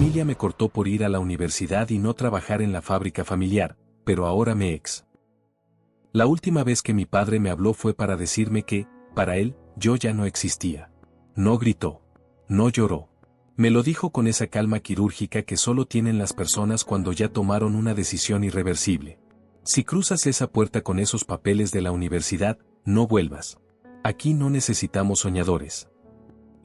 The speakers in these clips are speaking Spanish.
familia me cortó por ir a la universidad y no trabajar en la fábrica familiar, pero ahora me ex. La última vez que mi padre me habló fue para decirme que, para él, yo ya no existía. No gritó. No lloró. Me lo dijo con esa calma quirúrgica que solo tienen las personas cuando ya tomaron una decisión irreversible. Si cruzas esa puerta con esos papeles de la universidad, no vuelvas. Aquí no necesitamos soñadores.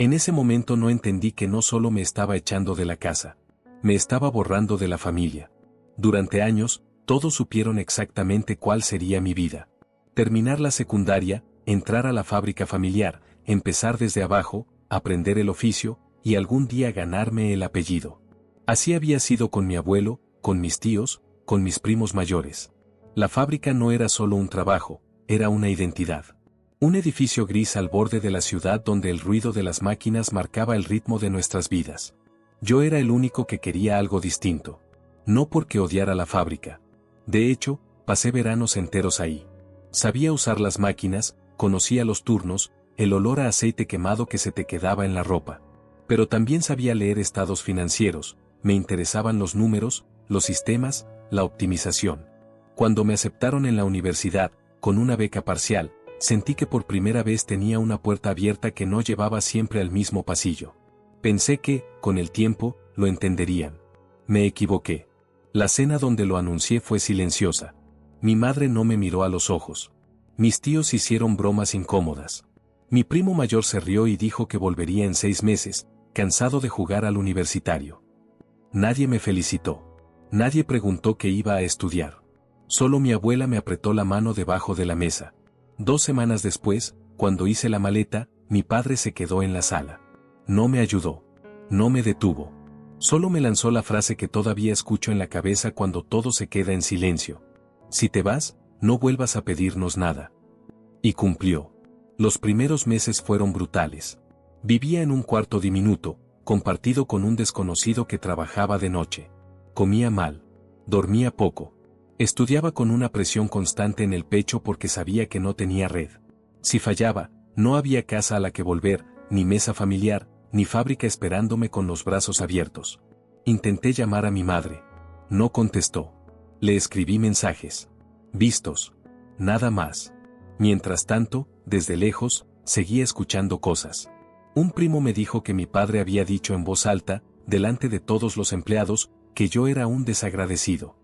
En ese momento no entendí que no solo me estaba echando de la casa, me estaba borrando de la familia. Durante años, todos supieron exactamente cuál sería mi vida. Terminar la secundaria, entrar a la fábrica familiar, empezar desde abajo, aprender el oficio, y algún día ganarme el apellido. Así había sido con mi abuelo, con mis tíos, con mis primos mayores. La fábrica no era solo un trabajo, era una identidad. Un edificio gris al borde de la ciudad donde el ruido de las máquinas marcaba el ritmo de nuestras vidas. Yo era el único que quería algo distinto. No porque odiara la fábrica. De hecho, pasé veranos enteros ahí. Sabía usar las máquinas, conocía los turnos, el olor a aceite quemado que se te quedaba en la ropa. Pero también sabía leer estados financieros, me interesaban los números, los sistemas, la optimización. Cuando me aceptaron en la universidad, con una beca parcial, sentí que por primera vez tenía una puerta abierta que no llevaba siempre al mismo pasillo. Pensé que, con el tiempo, lo entenderían. Me equivoqué. La cena donde lo anuncié fue silenciosa. Mi madre no me miró a los ojos. Mis tíos hicieron bromas incómodas. Mi primo mayor se rió y dijo que volvería en 6 meses, cansado de jugar al universitario. Nadie me felicitó. Nadie preguntó qué iba a estudiar. Solo mi abuela me apretó la mano debajo de la mesa. 2 semanas después, cuando hice la maleta, mi padre se quedó en la sala. No me ayudó. No me detuvo. Solo me lanzó la frase que todavía escucho en la cabeza cuando todo se queda en silencio. Si te vas, no vuelvas a pedirnos nada. Y cumplió. Los primeros meses fueron brutales. Vivía en un cuarto diminuto, compartido con un desconocido que trabajaba de noche. Comía mal. Dormía poco. Estudiaba con una presión constante en el pecho porque sabía que no tenía red. Si fallaba, no había casa a la que volver, ni mesa familiar, ni fábrica esperándome con los brazos abiertos. Intenté llamar a mi madre. No contestó. Le escribí mensajes. Vistos. Nada más. Mientras tanto, desde lejos, seguía escuchando cosas. Un primo me dijo que mi padre había dicho en voz alta, delante de todos los empleados, que yo era un desagradecido.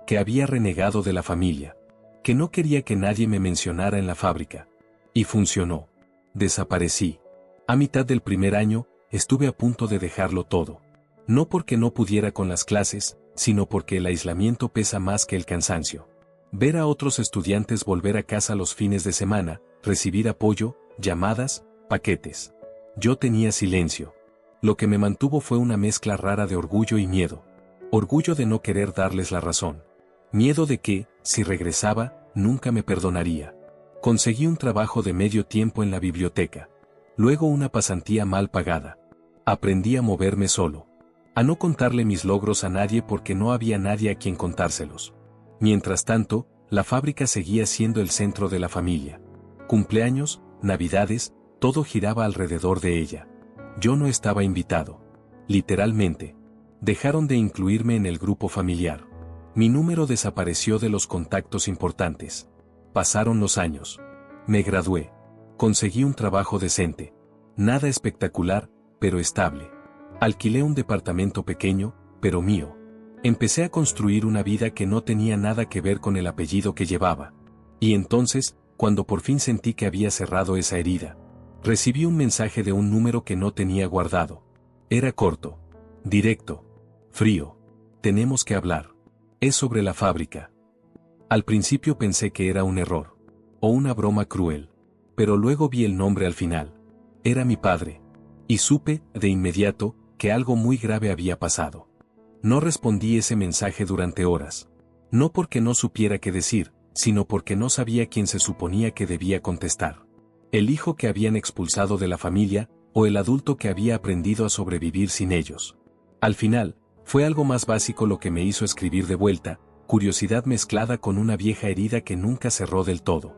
Que había renegado de la familia. Que no quería que nadie me mencionara en la fábrica. Y funcionó. Desaparecí. A mitad del primer año, estuve a punto de dejarlo todo. No porque no pudiera con las clases, sino porque el aislamiento pesa más que el cansancio. Ver a otros estudiantes volver a casa los fines de semana, recibir apoyo, llamadas, paquetes. Yo tenía silencio. Lo que me mantuvo fue una mezcla rara de orgullo y miedo. Orgullo de no querer darles la razón. Miedo de que, si regresaba, nunca me perdonaría. Conseguí un trabajo de medio tiempo en la biblioteca. Luego una pasantía mal pagada. Aprendí a moverme solo. A no contarle mis logros a nadie porque no había nadie a quien contárselos. Mientras tanto, la fábrica seguía siendo el centro de la familia. Cumpleaños, navidades, todo giraba alrededor de ella. Yo no estaba invitado. Literalmente. Dejaron de incluirme en el grupo familiar. Mi número desapareció de los contactos importantes. Pasaron los años. Me gradué. Conseguí un trabajo decente. Nada espectacular, pero estable. Alquilé un departamento pequeño, pero mío. Empecé a construir una vida que no tenía nada que ver con el apellido que llevaba. Y entonces, cuando por fin sentí que había cerrado esa herida, recibí un mensaje de un número que no tenía guardado. Era corto. Directo. Frío. Tenemos que hablar. Es sobre la fábrica. Al principio pensé que era un error. O una broma cruel. Pero luego vi el nombre al final. Era mi padre. Y supe, de inmediato, que algo muy grave había pasado. No respondí ese mensaje durante horas. No porque no supiera qué decir, sino porque no sabía quién se suponía que debía contestar. El hijo que habían expulsado de la familia, o el adulto que había aprendido a sobrevivir sin ellos. Al final, fue algo más básico lo que me hizo escribir de vuelta, curiosidad mezclada con una vieja herida que nunca cerró del todo.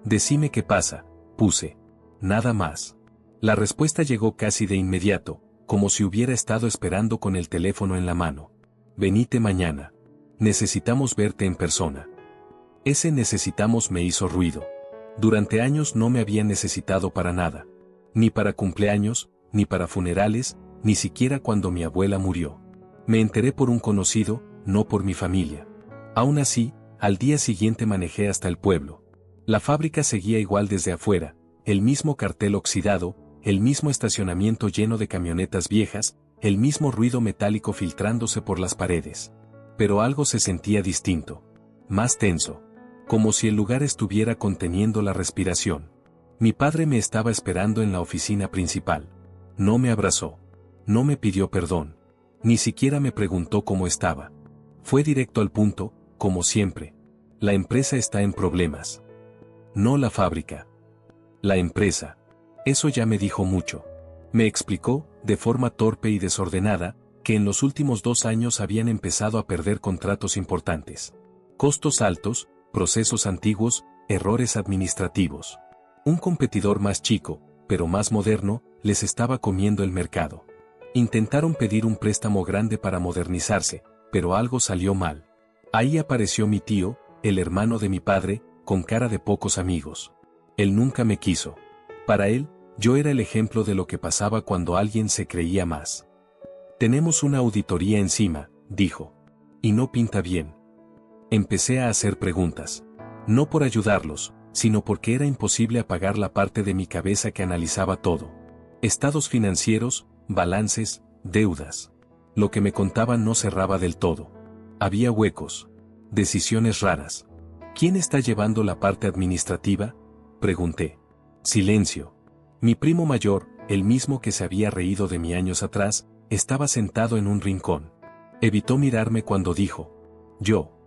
Decime qué pasa, puse. Nada más. La respuesta llegó casi de inmediato. como si hubiera estado esperando con el teléfono en la mano. Venite mañana. Necesitamos verte en persona. Ese necesitamos me hizo ruido. Durante años no me había necesitado para nada. Ni para cumpleaños, ni para funerales, ni siquiera cuando mi abuela murió. Me enteré por un conocido, no por mi familia. Aún así, al día siguiente manejé hasta el pueblo. La fábrica seguía igual desde afuera, el mismo cartel oxidado, el mismo estacionamiento lleno de camionetas viejas, el mismo ruido metálico filtrándose por las paredes. Pero algo se sentía distinto. Más tenso. Como si el lugar estuviera conteniendo la respiración. Mi padre me estaba esperando en la oficina principal. No me abrazó. No me pidió perdón. Ni siquiera me preguntó cómo estaba. Fue directo al punto, como siempre. La empresa está en problemas. No la fábrica. La empresa. Eso ya me dijo mucho. Me explicó, de forma torpe y desordenada, que en los últimos 2 años habían empezado a perder contratos importantes. Costos altos, procesos antiguos, errores administrativos. Un competidor más chico, pero más moderno, les estaba comiendo el mercado. Intentaron pedir un préstamo grande para modernizarse, pero algo salió mal. Ahí apareció mi tío, el hermano de mi padre, con cara de pocos amigos. Él nunca me quiso. Para él, yo era el ejemplo de lo que pasaba cuando alguien se creía más. Tenemos una auditoría encima, dijo. Y no pinta bien. Empecé a hacer preguntas. No por ayudarlos, sino porque era imposible apagar la parte de mi cabeza que analizaba todo. Estados financieros, balances, deudas. Lo que me contaban no cerraba del todo. Había huecos. Decisiones raras. ¿Quién está llevando la parte administrativa? Pregunté. Silencio. Mi primo mayor, el mismo que se había reído de mí años atrás, estaba sentado en un rincón. Evitó mirarme cuando dijo. Yo.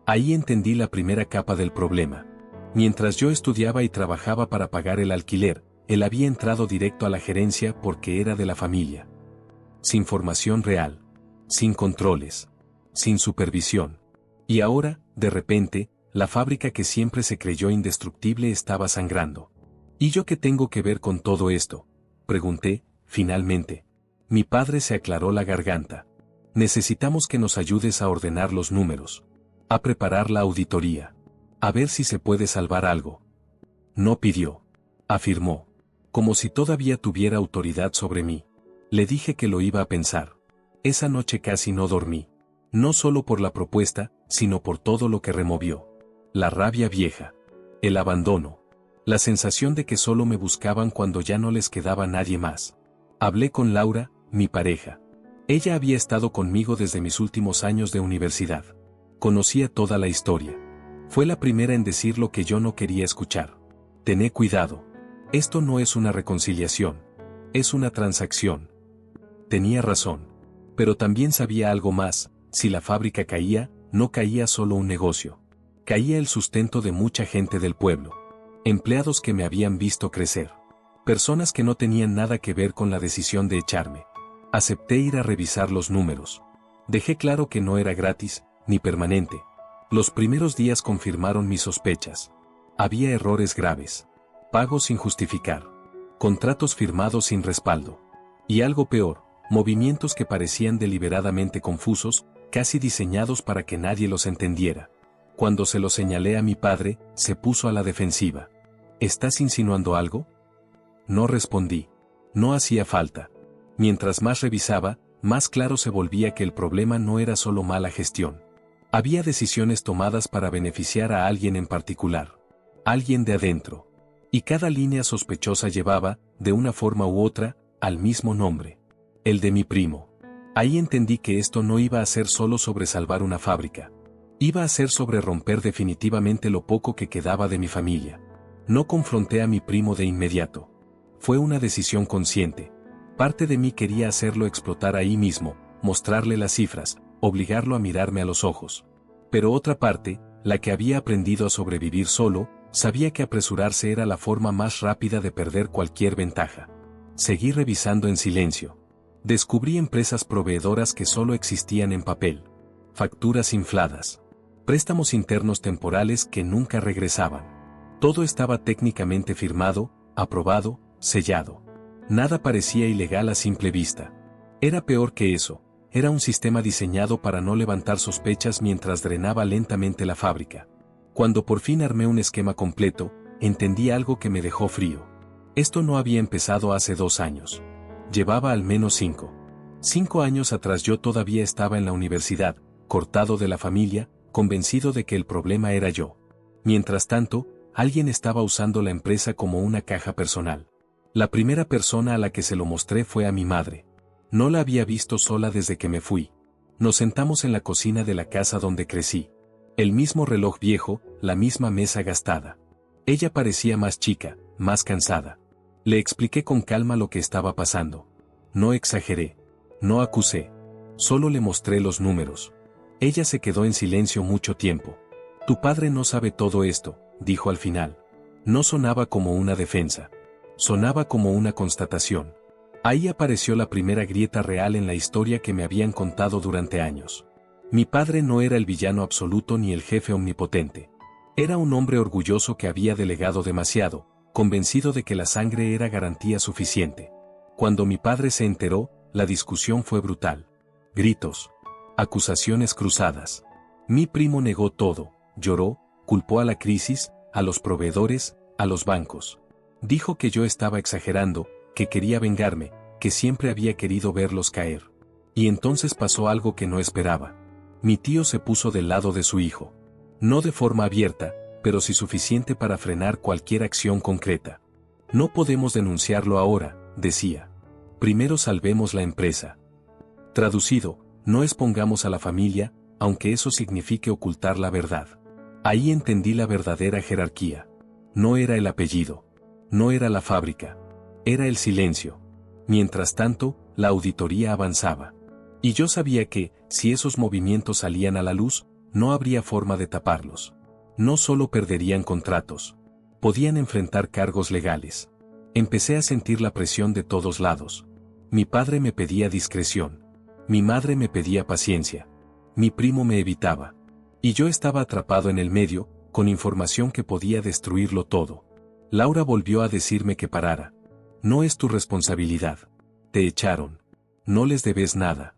Ahí entendí la primera capa del problema. Mientras yo estudiaba y trabajaba para pagar el alquiler, él había entrado directo a la gerencia porque era de la familia. Sin formación real. Sin controles. Sin supervisión. Y ahora, de repente, la fábrica que siempre se creyó indestructible estaba sangrando. ¿Y yo qué tengo que ver con todo esto? Pregunté, finalmente. Mi padre se aclaró la garganta. Necesitamos que nos ayudes a ordenar los números. A preparar la auditoría. A ver si se puede salvar algo. No pidió. Afirmó. Como si todavía tuviera autoridad sobre mí. Le dije que lo iba a pensar. Esa noche casi no dormí. No solo por la propuesta, sino por todo lo que removió. La rabia vieja. El abandono. La sensación de que solo me buscaban cuando ya no les quedaba nadie más. Hablé con Laura, mi pareja. Ella había estado conmigo desde mis últimos años de universidad. Conocía toda la historia. Fue la primera en decir lo que yo no quería escuchar. Tené cuidado. Esto no es una reconciliación. Es una transacción. Tenía razón. Pero también sabía algo más. Si la fábrica caía, no caía solo un negocio. Caía el sustento de mucha gente del pueblo. Empleados que me habían visto crecer. Personas que no tenían nada que ver con la decisión de echarme. Acepté ir a revisar los números. Dejé claro que no era gratis, ni permanente. Los primeros días confirmaron mis sospechas. Había errores graves. Pagos sin justificar. Contratos firmados sin respaldo. Y algo peor, movimientos que parecían deliberadamente confusos, casi diseñados para que nadie los entendiera. Cuando se lo señalé a mi padre, se puso a la defensiva. ¿Estás insinuando algo? No respondí. No hacía falta. Mientras más revisaba, más claro se volvía que el problema no era solo mala gestión. Había decisiones tomadas para beneficiar a alguien en particular. Alguien de adentro. Y cada línea sospechosa llevaba, de una forma u otra, al mismo nombre. El de mi primo. Ahí entendí que esto no iba a ser solo sobre salvar una fábrica. Iba a ser sobre romper definitivamente lo poco que quedaba de mi familia. No confronté a mi primo de inmediato. Fue una decisión consciente. Parte de mí quería hacerlo explotar ahí mismo, mostrarle las cifras, obligarlo a mirarme a los ojos. Pero otra parte, la que había aprendido a sobrevivir solo, sabía que apresurarse era la forma más rápida de perder cualquier ventaja. Seguí revisando en silencio. Descubrí empresas proveedoras que solo existían en papel. Facturas infladas. Préstamos internos temporales que nunca regresaban. Todo estaba técnicamente firmado, aprobado, sellado. Nada parecía ilegal a simple vista. Era peor que eso, era un sistema diseñado para no levantar sospechas mientras drenaba lentamente la fábrica. Cuando por fin armé un esquema completo, entendí algo que me dejó frío. Esto no había empezado hace 2 años. Llevaba al menos 5. 5 años atrás yo todavía estaba en la universidad, cortado de la familia, convencido de que el problema era yo. Mientras tanto, alguien estaba usando la empresa como una caja personal. La primera persona a la que se lo mostré fue a mi madre. No la había visto sola desde que me fui. Nos sentamos en la cocina de la casa donde crecí. El mismo reloj viejo, la misma mesa gastada. Ella parecía más chica, más cansada. Le expliqué con calma lo que estaba pasando. No exageré. No acusé. Solo le mostré los números. Ella se quedó en silencio mucho tiempo. Tu padre no sabe todo esto, dijo al final. No sonaba como una defensa. Sonaba como una constatación. Ahí apareció la primera grieta real en la historia que me habían contado durante años. Mi padre no era el villano absoluto ni el jefe omnipotente. Era un hombre orgulloso que había delegado demasiado, convencido de que la sangre era garantía suficiente. Cuando mi padre se enteró, la discusión fue brutal. Gritos. Acusaciones cruzadas. Mi primo negó todo, lloró, culpó a la crisis, a los proveedores, a los bancos. Dijo que yo estaba exagerando, que quería vengarme, que siempre había querido verlos caer. Y entonces pasó algo que no esperaba. Mi tío se puso del lado de su hijo. No de forma abierta, pero sí suficiente para frenar cualquier acción concreta. No podemos denunciarlo ahora, decía. Primero salvemos la empresa. Traducido, no expongamos a la familia, aunque eso signifique ocultar la verdad. Ahí entendí la verdadera jerarquía. No era el apellido. No era la fábrica. Era el silencio. Mientras tanto, la auditoría avanzaba. Y yo sabía que, si esos movimientos salían a la luz, no habría forma de taparlos. No solo perderían contratos. Podían enfrentar cargos legales. Empecé a sentir la presión de todos lados. Mi padre me pedía discreción. Mi madre me pedía paciencia. Mi primo me evitaba. Y yo estaba atrapado en el medio, con información que podía destruirlo todo. Laura volvió a decirme que parara. No es tu responsabilidad. Te echaron. No les debes nada.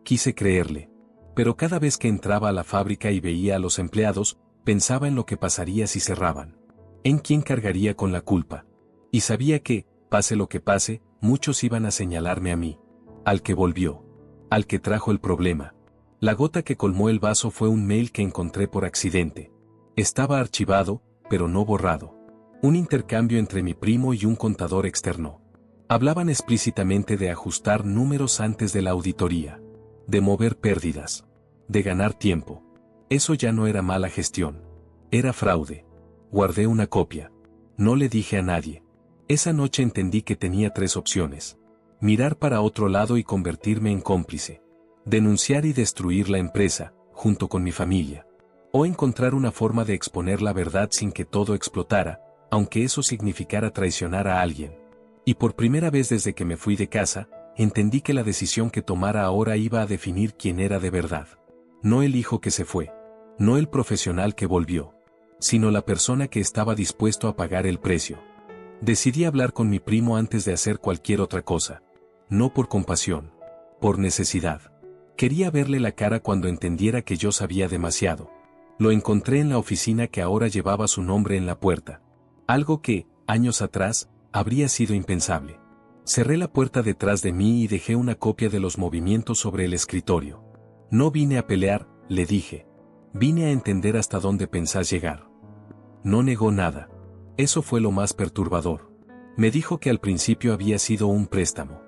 Quise creerle. Pero cada vez que entraba a la fábrica y veía a los empleados, pensaba en lo que pasaría si cerraban. En quién cargaría con la culpa. Y sabía que, pase lo que pase, muchos iban a señalarme a mí. Al que volvió. Al que trajo el problema. La gota que colmó el vaso fue un mail que encontré por accidente. Estaba archivado, pero no borrado. Un intercambio entre mi primo y un contador externo. Hablaban explícitamente de ajustar números antes de la auditoría. De mover pérdidas. De ganar tiempo. Eso ya no era mala gestión. Era fraude. Guardé una copia. No le dije a nadie. Esa noche entendí que tenía 3 opciones. Mirar para otro lado y convertirme en cómplice. Denunciar y destruir la empresa, junto con mi familia. O encontrar una forma de exponer la verdad sin que todo explotara, aunque eso significara traicionar a alguien. Y por primera vez desde que me fui de casa, entendí que la decisión que tomara ahora iba a definir quién era de verdad. No el hijo que se fue. No el profesional que volvió. Sino la persona que estaba dispuesto a pagar el precio. Decidí hablar con mi primo antes de hacer cualquier otra cosa. No por compasión. Por necesidad. Quería verle la cara cuando entendiera que yo sabía demasiado. Lo encontré en la oficina que ahora llevaba su nombre en la puerta. Algo que, años atrás, habría sido impensable. Cerré la puerta detrás de mí y dejé una copia de los movimientos sobre el escritorio. No vine a pelear, le dije. Vine a entender hasta dónde pensás llegar. No negó nada. Eso fue lo más perturbador. Me dijo que al principio había sido un préstamo.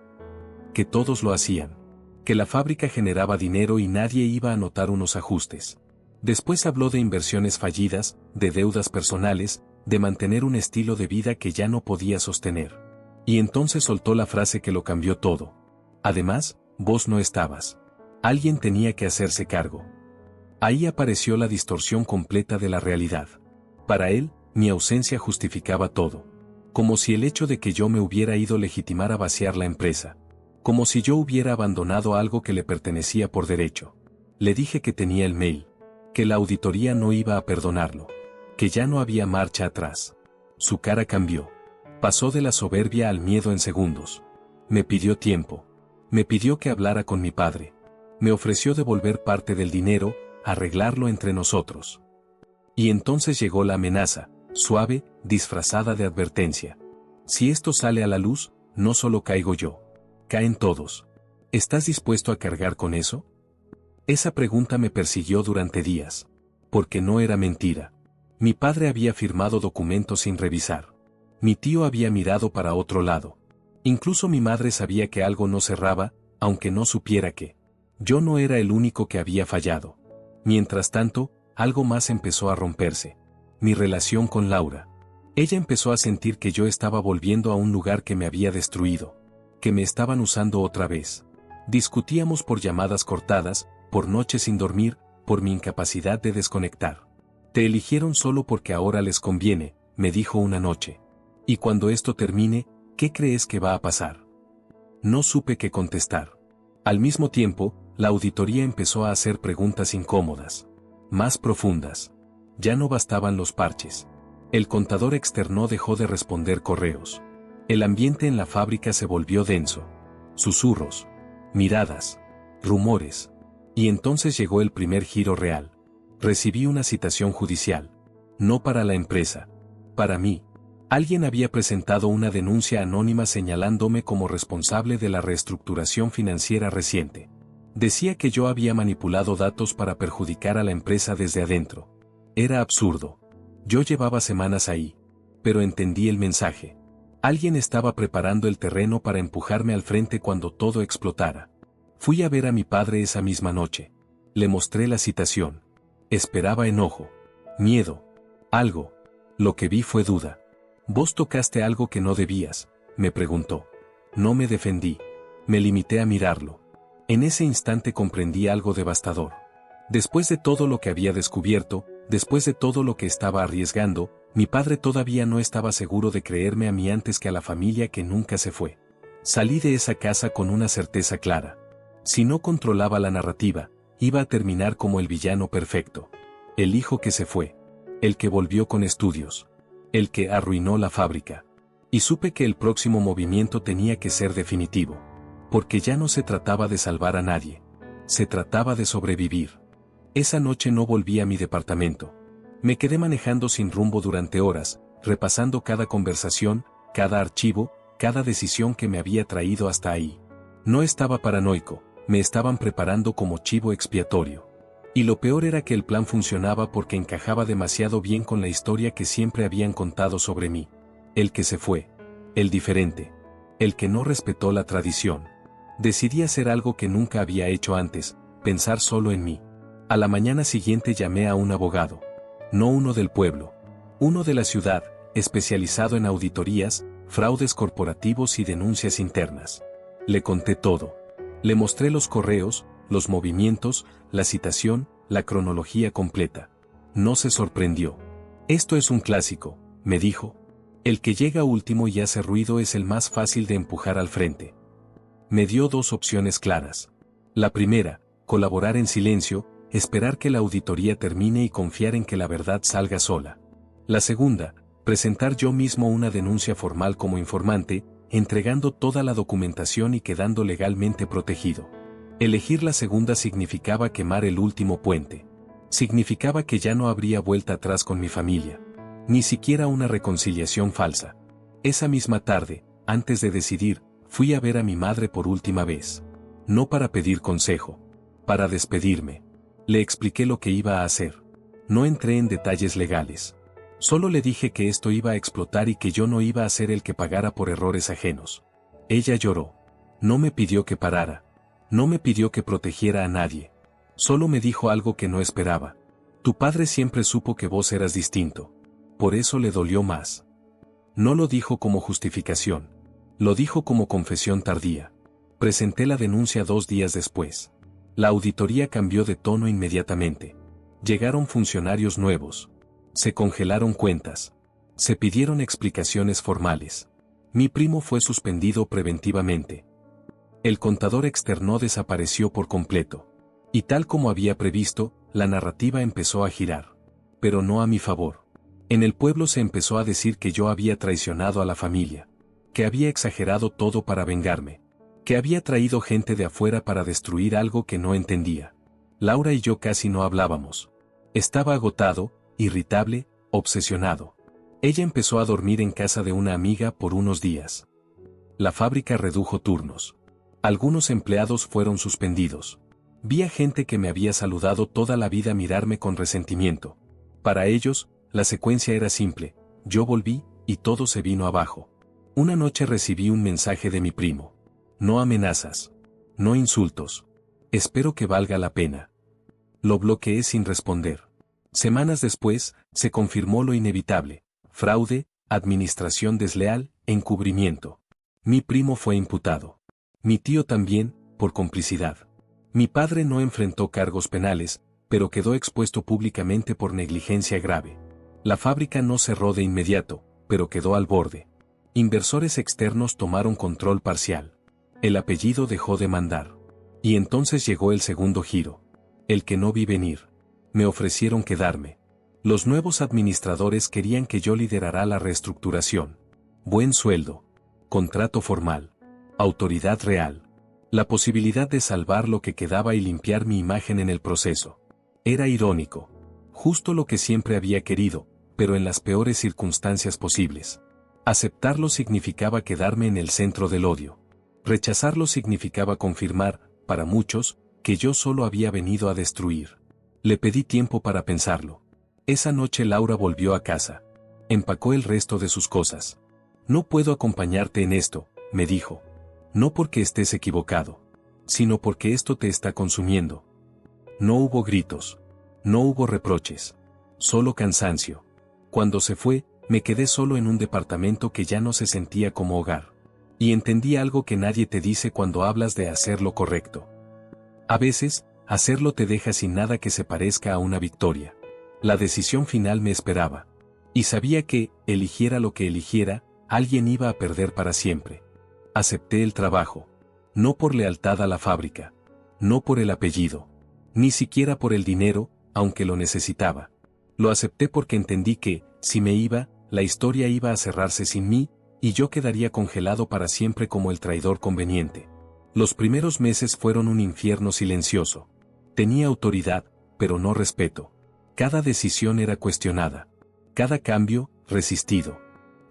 Que todos lo hacían. Que la fábrica generaba dinero y nadie iba a notar unos ajustes. Después habló de inversiones fallidas, de deudas personales, de mantener un estilo de vida que ya no podía sostener. Y entonces soltó la frase que lo cambió todo. Además, vos no estabas. Alguien tenía que hacerse cargo. Ahí apareció la distorsión completa de la realidad. Para él, mi ausencia justificaba todo. Como si el hecho de que yo me hubiera ido legitimara vaciar la empresa. Como si yo hubiera abandonado algo que le pertenecía por derecho. Le dije que tenía el mail. Que la auditoría no iba a perdonarlo. Que ya no había marcha atrás. Su cara cambió. Pasó de la soberbia al miedo en segundos. Me pidió tiempo. Me pidió que hablara con mi padre. Me ofreció devolver parte del dinero, arreglarlo entre nosotros. Y entonces llegó la amenaza, suave, disfrazada de advertencia. Si esto sale a la luz, no solo caigo yo. Caen todos. ¿Estás dispuesto a cargar con eso? Esa pregunta me persiguió durante días. Porque no era mentira. Mi padre había firmado documentos sin revisar. Mi tío había mirado para otro lado. Incluso mi madre sabía que algo no cerraba, aunque no supiera qué. Yo no era el único que había fallado. Mientras tanto, algo más empezó a romperse. Mi relación con Laura. Ella empezó a sentir que yo estaba volviendo a un lugar que me había destruido. Que me estaban usando otra vez. Discutíamos por llamadas cortadas, por noches sin dormir, por mi incapacidad de desconectar. Te eligieron solo porque ahora les conviene, me dijo una noche. Y cuando esto termine, ¿qué crees que va a pasar? No supe qué contestar. Al mismo tiempo, la auditoría empezó a hacer preguntas incómodas. Más profundas. Ya no bastaban los parches. El contador externo dejó de responder correos. El ambiente en la fábrica se volvió denso. Susurros. Miradas. Rumores. Y entonces llegó el primer giro real. Recibí una citación judicial. No para la empresa. Para mí. Alguien había presentado una denuncia anónima señalándome como responsable de la reestructuración financiera reciente. Decía que yo había manipulado datos para perjudicar a la empresa desde adentro. Era absurdo. Yo llevaba semanas ahí. Pero entendí el mensaje. Alguien estaba preparando el terreno para empujarme al frente cuando todo explotara. Fui a ver a mi padre esa misma noche. Le mostré la citación. Esperaba enojo. Miedo. Algo. Lo que vi fue duda. «¿Vos tocaste algo que no debías?», me preguntó. No me defendí. Me limité a mirarlo. En ese instante comprendí algo devastador. Después de todo lo que había descubierto, después de todo lo que estaba arriesgando, mi padre todavía no estaba seguro de creerme a mí antes que a la familia que nunca se fue. Salí de esa casa con una certeza clara. Si no controlaba la narrativa, iba a terminar como el villano perfecto. El hijo que se fue. El que volvió con estudios. El que arruinó la fábrica. Y supe que el próximo movimiento tenía que ser definitivo. Porque ya no se trataba de salvar a nadie. Se trataba de sobrevivir. Esa noche no volví a mi departamento. Me quedé manejando sin rumbo durante horas, repasando cada conversación, cada archivo, cada decisión que me había traído hasta ahí. No estaba paranoico, me estaban preparando como chivo expiatorio. Y lo peor era que el plan funcionaba porque encajaba demasiado bien con la historia que siempre habían contado sobre mí. El que se fue. El diferente. El que no respetó la tradición. Decidí hacer algo que nunca había hecho antes, pensar solo en mí. A la mañana siguiente llamé a un abogado. No uno del pueblo. Uno de la ciudad, especializado en auditorías, fraudes corporativos y denuncias internas. Le conté todo. Le mostré los correos, los movimientos, la citación, la cronología completa. No se sorprendió. Esto es un clásico, me dijo. El que llega último y hace ruido es el más fácil de empujar al frente. Me dio dos opciones claras. La primera, colaborar en silencio, esperar que la auditoría termine y confiar en que la verdad salga sola. La segunda, presentar yo mismo una denuncia formal como informante, entregando toda la documentación y quedando legalmente protegido. Elegir la segunda significaba quemar el último puente. Significaba que ya no habría vuelta atrás con mi familia. Ni siquiera una reconciliación falsa. Esa misma tarde, antes de decidir, fui a ver a mi madre por última vez. No para pedir consejo. Para despedirme. Le expliqué lo que iba a hacer. No entré en detalles legales. Solo le dije que esto iba a explotar y que yo no iba a ser el que pagara por errores ajenos. Ella lloró. No me pidió que parara. No me pidió que protegiera a nadie. Solo me dijo algo que no esperaba. Tu padre siempre supo que vos eras distinto. Por eso le dolió más. No lo dijo como justificación. Lo dijo como confesión tardía. Presenté la denuncia 2 días después. La auditoría cambió de tono inmediatamente. Llegaron funcionarios nuevos. Se congelaron cuentas. Se pidieron explicaciones formales. Mi primo fue suspendido preventivamente. El contador externo desapareció por completo. Y tal como había previsto, la narrativa empezó a girar. Pero no a mi favor. En el pueblo se empezó a decir que yo había traicionado a la familia. Que había exagerado todo para vengarme. que había traído gente de afuera para destruir algo que no entendía. Laura y yo casi no hablábamos. Estaba agotado, irritable, obsesionado. Ella empezó a dormir en casa de una amiga por unos días. La fábrica redujo turnos. Algunos empleados fueron suspendidos. Vi a gente que me había saludado toda la vida mirarme con resentimiento. Para ellos, la secuencia era simple. Yo volví, y todo se vino abajo. Una noche recibí un mensaje de mi primo. No amenazas. No insultos. Espero que valga la pena. Lo bloqueé sin responder. Semanas después, se confirmó lo inevitable. Fraude, administración desleal, encubrimiento. Mi primo fue imputado. Mi tío también, por complicidad. Mi padre no enfrentó cargos penales, pero quedó expuesto públicamente por negligencia grave. La fábrica no cerró de inmediato, pero quedó al borde. Inversores externos tomaron control parcial. El apellido dejó de mandar. Y entonces llegó el segundo giro. El que no vi venir. Me ofrecieron quedarme. Los nuevos administradores querían que yo liderara la reestructuración. Buen sueldo. Contrato formal. Autoridad real. La posibilidad de salvar lo que quedaba y limpiar mi imagen en el proceso. Era irónico. Justo lo que siempre había querido, pero en las peores circunstancias posibles. Aceptarlo significaba quedarme en el centro del odio. Rechazarlo significaba confirmar, para muchos, que yo solo había venido a destruir. Le pedí tiempo para pensarlo. Esa noche Laura volvió a casa. Empacó el resto de sus cosas. No puedo acompañarte en esto, me dijo. No porque estés equivocado, sino porque esto te está consumiendo. No hubo gritos. No hubo reproches. Solo cansancio. Cuando se fue, me quedé solo en un departamento que ya no se sentía como hogar. Y entendí algo que nadie te dice cuando hablas de hacer lo correcto. A veces, hacerlo te deja sin nada que se parezca a una victoria. La decisión final me esperaba. Y sabía que, eligiera lo que eligiera, alguien iba a perder para siempre. Acepté el trabajo. No por lealtad a la fábrica. No por el apellido. Ni siquiera por el dinero, aunque lo necesitaba. Lo acepté porque entendí que, si me iba, la historia iba a cerrarse sin mí, y yo quedaría congelado para siempre como el traidor conveniente. Los primeros meses fueron un infierno silencioso. Tenía autoridad, pero no respeto. Cada decisión era cuestionada. Cada cambio, resistido.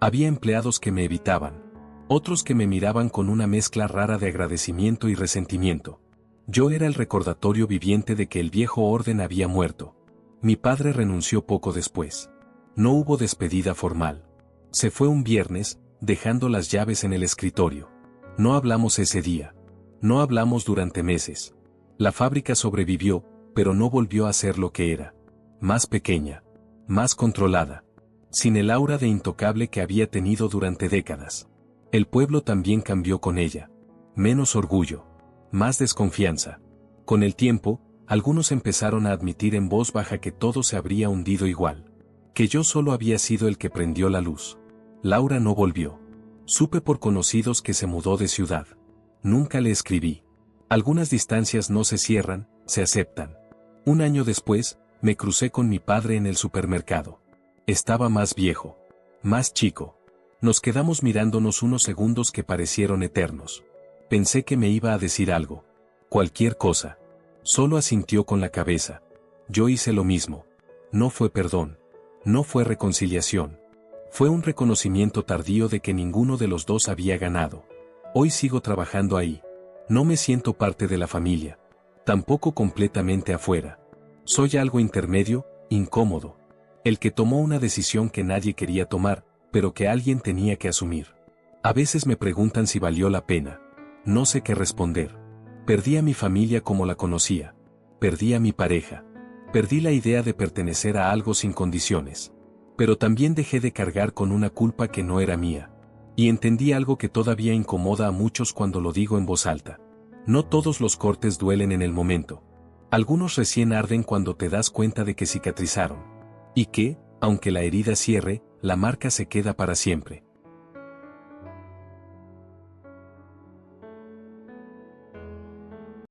Había empleados que me evitaban. Otros que me miraban con una mezcla rara de agradecimiento y resentimiento. Yo era el recordatorio viviente de que el viejo orden había muerto. Mi padre renunció poco después. No hubo despedida formal. Se fue un viernes, dejando las llaves en el escritorio. No hablamos ese día. No hablamos durante meses. La fábrica sobrevivió, pero no volvió a ser lo que era. Más pequeña. Más controlada. Sin el aura de intocable que había tenido durante décadas. El pueblo también cambió con ella. Menos orgullo. Más desconfianza. Con el tiempo, algunos empezaron a admitir en voz baja que todo se habría hundido igual. Que yo solo había sido el que prendió la luz. Laura no volvió. Supe por conocidos que se mudó de ciudad. Nunca le escribí. Algunas distancias no se cierran, se aceptan. Un año después, me crucé con mi padre en el supermercado. Estaba más viejo. Más chico. Nos quedamos mirándonos unos segundos que parecieron eternos. Pensé que me iba a decir algo. Cualquier cosa. Solo asintió con la cabeza. Yo hice lo mismo. No fue perdón. No fue reconciliación. Fue un reconocimiento tardío de que ninguno de los dos había ganado. Hoy sigo trabajando ahí. No me siento parte de la familia. Tampoco completamente afuera. Soy algo intermedio, incómodo. El que tomó una decisión que nadie quería tomar, pero que alguien tenía que asumir. A veces me preguntan si valió la pena. No sé qué responder. Perdí a mi familia como la conocía. Perdí a mi pareja. Perdí la idea de pertenecer a algo sin condiciones. Pero también dejé de cargar con una culpa que no era mía. Y entendí algo que todavía incomoda a muchos cuando lo digo en voz alta. No todos los cortes duelen en el momento. Algunos recién arden cuando te das cuenta de que cicatrizaron. Y que, aunque la herida cierre, la marca se queda para siempre.